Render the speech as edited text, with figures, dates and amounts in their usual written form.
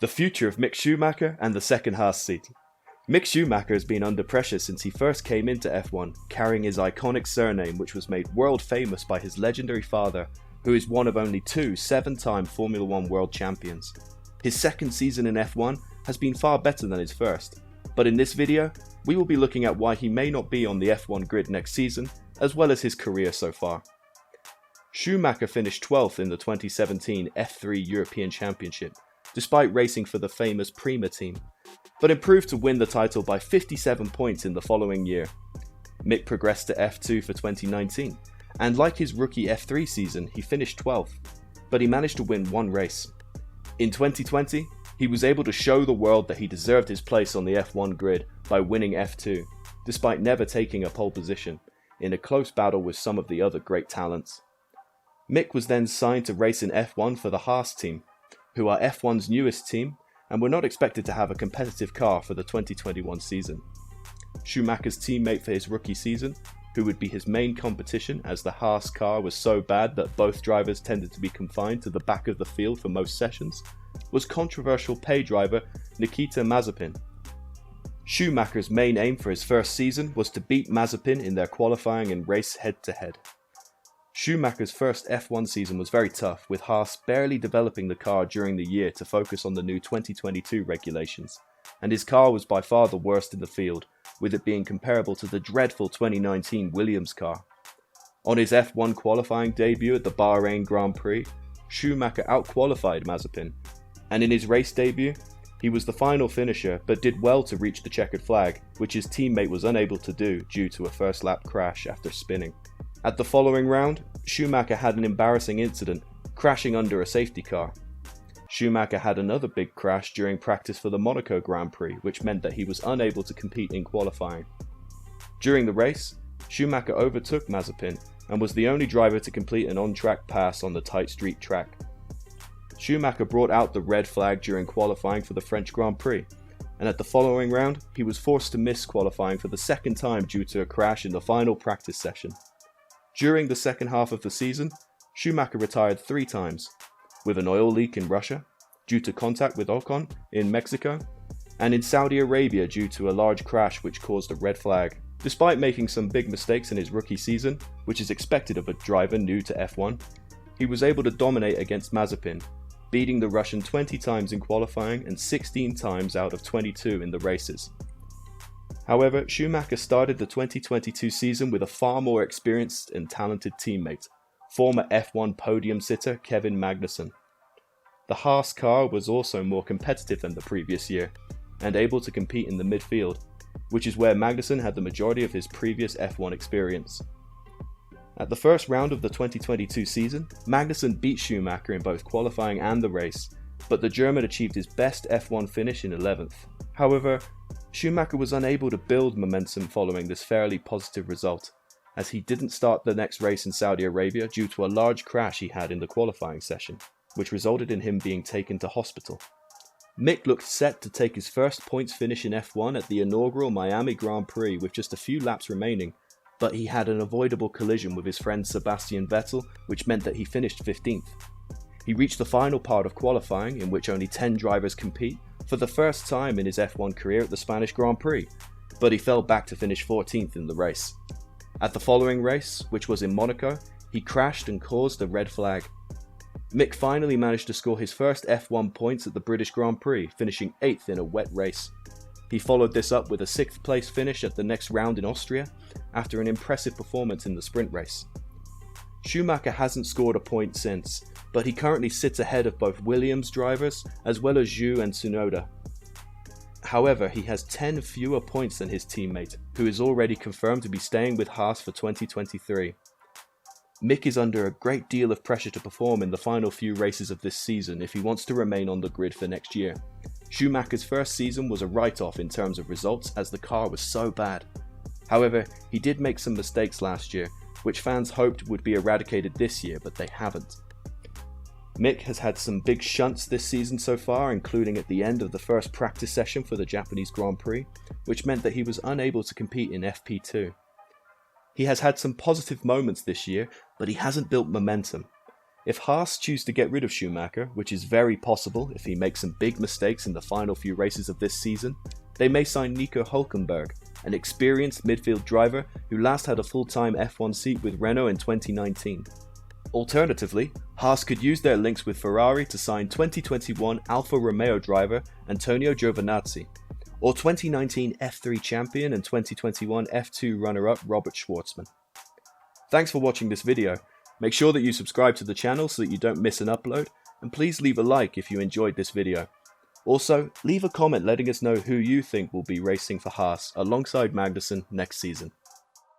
The future of Mick Schumacher and the second Haas seat. Mick Schumacher has been under pressure since he first came into F1, carrying his iconic surname which was made world famous by his legendary father, who is one of only two 7-time Formula 1 world champions. His second season in F1 has been far better than his first, but in this video, we will be looking at why he may not be on the F1 grid next season, as well as his career so far. Schumacher finished 12th in the 2017 F3 European Championship, despite racing for the famous Prima team, but improved to win the title by 57 points in the following year. Mick progressed to F2 for 2019, and like his rookie F3 season, he finished 12th, but he managed to win one race. In 2020, he was able to show the world that he deserved his place on the F1 grid by winning F2, despite never taking a pole position, in a close battle with some of the other great talents. Mick was then signed to race in F1 for the Haas team, who are F1's newest team and were not expected to have a competitive car for the 2021 season. Schumacher's teammate for his rookie season, who would be his main competition as the Haas car was so bad that both drivers tended to be confined to the back of the field for most sessions, was controversial pay driver Nikita Mazepin. Schumacher's main aim for his first season was to beat Mazepin in their qualifying and race head-to-head. Schumacher's first F1 season was very tough, with Haas barely developing the car during the year to focus on the new 2022 regulations, and his car was by far the worst in the field, with it being comparable to the dreadful 2019 Williams car. On his F1 qualifying debut at the Bahrain Grand Prix, Schumacher outqualified Mazepin, and in his race debut, he was the final finisher but did well to reach the checkered flag, which his teammate was unable to do due to a first lap crash after spinning. At the following round, Schumacher had an embarrassing incident, crashing under a safety car. Schumacher had another big crash during practice for the Monaco Grand Prix, which meant that he was unable to compete in qualifying. During the race, Schumacher overtook Mazepin and was the only driver to complete an on-track pass on the tight street track. Schumacher brought out the red flag during qualifying for the French Grand Prix, and at the following round, he was forced to miss qualifying for the second time due to a crash in the final practice session. During the second half of the season, Schumacher retired 3 times, with an oil leak in Russia, due to contact with Ocon in Mexico, and in Saudi Arabia due to a large crash which caused a red flag. Despite making some big mistakes in his rookie season, which is expected of a driver new to F1, he was able to dominate against Mazepin, beating the Russian 20 times in qualifying and 16 times out of 22 in the races. However, Schumacher started the 2022 season with a far more experienced and talented teammate, former F1 podium sitter Kevin Magnussen. The Haas car was also more competitive than the previous year, and able to compete in the midfield, which is where Magnussen had the majority of his previous F1 experience. At the first round of the 2022 season, Magnussen beat Schumacher in both qualifying and the race, but the German achieved his best F1 finish in 11th. However, Schumacher was unable to build momentum following this fairly positive result, as he didn't start the next race in Saudi Arabia due to a large crash he had in the qualifying session, which resulted in him being taken to hospital. Mick looked set to take his first points finish in F1 at the inaugural Miami Grand Prix with just a few laps remaining, but he had an avoidable collision with his friend Sebastian Vettel, which meant that he finished 15th. He reached the final part of qualifying, in which only 10 drivers compete, for the first time in his F1 career at the Spanish Grand Prix, but he fell back to finish 14th in the race. At the following race, which was in Monaco, he crashed and caused a red flag. Mick finally managed to score his first F1 points at the British Grand Prix, finishing 8th in a wet race. He followed this up with a 6th place finish at the next round in Austria, after an impressive performance in the sprint race. Schumacher hasn't scored a point since, but he currently sits ahead of both Williams drivers as well as Zhou and Tsunoda. However, he has 10 fewer points than his teammate, who is already confirmed to be staying with Haas for 2023. Mick is under a great deal of pressure to perform in the final few races of this season if he wants to remain on the grid for next year. Schumacher's first season was a write-off in terms of results as the car was so bad. However, he did make some mistakes last year, which fans hoped would be eradicated this year, but they haven't. Mick has had some big shunts this season so far, including at the end of the first practice session for the Japanese Grand Prix, which meant that he was unable to compete in FP2. He has had some positive moments this year, but he hasn't built momentum. If Haas choose to get rid of Schumacher, which is very possible if he makes some big mistakes in the final few races of this season, they may sign Nico Hülkenberg, an experienced midfield driver who last had a full-time F1 seat with Renault in 2019. Alternatively, Haas could use their links with Ferrari to sign 2021 Alfa Romeo driver Antonio Giovinazzi, or 2019 F3 champion and 2021 F2 runner-up Robert Schwartzman. Thanks for watching this video. Make sure that you subscribe to the channel so that you don't miss an upload, and please leave a like if you enjoyed this video. Also, leave a comment letting us know who you think will be racing for Haas alongside Magnussen next season.